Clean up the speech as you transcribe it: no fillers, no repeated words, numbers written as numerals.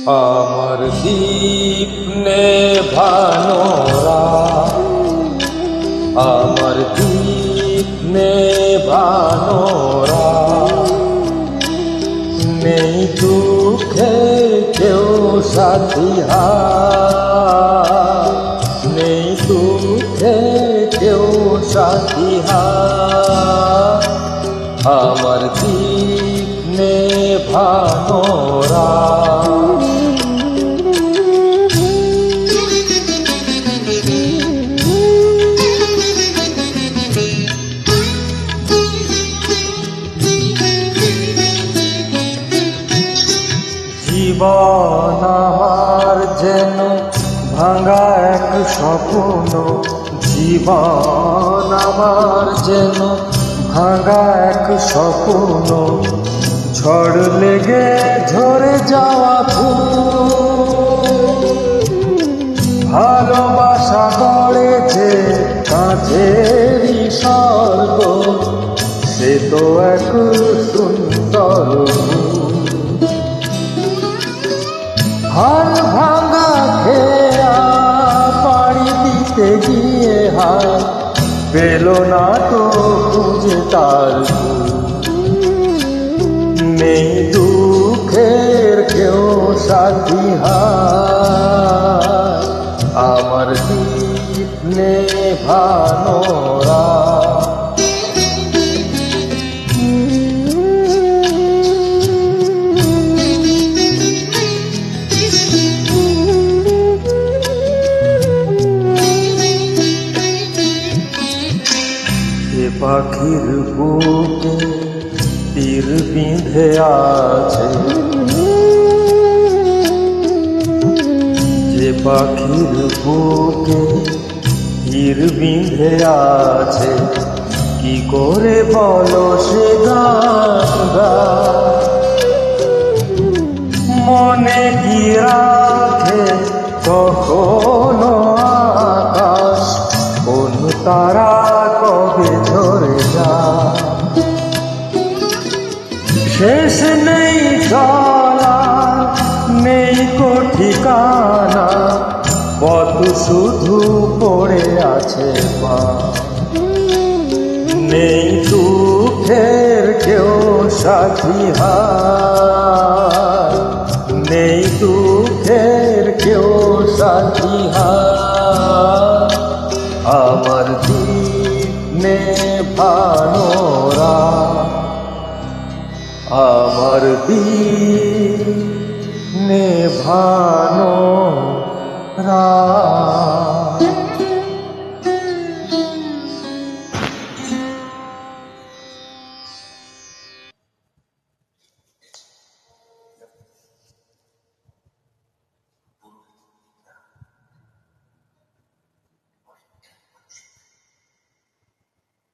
আমার দীপ নেভানো রাত, আমার দীপ নেভানো রাত, নেই দুঃখে কেউ সাথী হাত, নেই দুঃখে কেউ সাথী হাত, আমার দীপ নেভানো রাত। জীবন আমার যেন ভাঙা এক স্বপ্ন, জীবন আমার যেন ভাঙা এক স্বপ্ন, ঝড় লেগে ঝরে যাওয়া ফুল, ভালোবাসা গড়েছে কাঁচেরই স্বর্গ, সে তো এক সুন্দর হার ভাঙা খেয়া পাড়ি দিতে গিয়ে হার পেল না তো খুঁজে তার, নেই দুঃখের কেউ সাথী হার, আমার দীপ নেভানো রাত। পাখির বুকে তীর বিঁধে আছে, যে পাখির বুকে তীর বিঁধে আছে, কি করে বলো সে গান, মনে কি রাখে কখনো আকাশ, কোন তারা কবে ঝরে যায়, শেষ নেই চলা নেই কো ঠিকানা, পথ শুধু পড়ে আছে পা, নেই দুঃখের কেউ সাথী হার, নেই দুঃখের কেউ সাথী হার, আমার দীপ নেভানো রাত, আমার দীপ নেভানো রাত।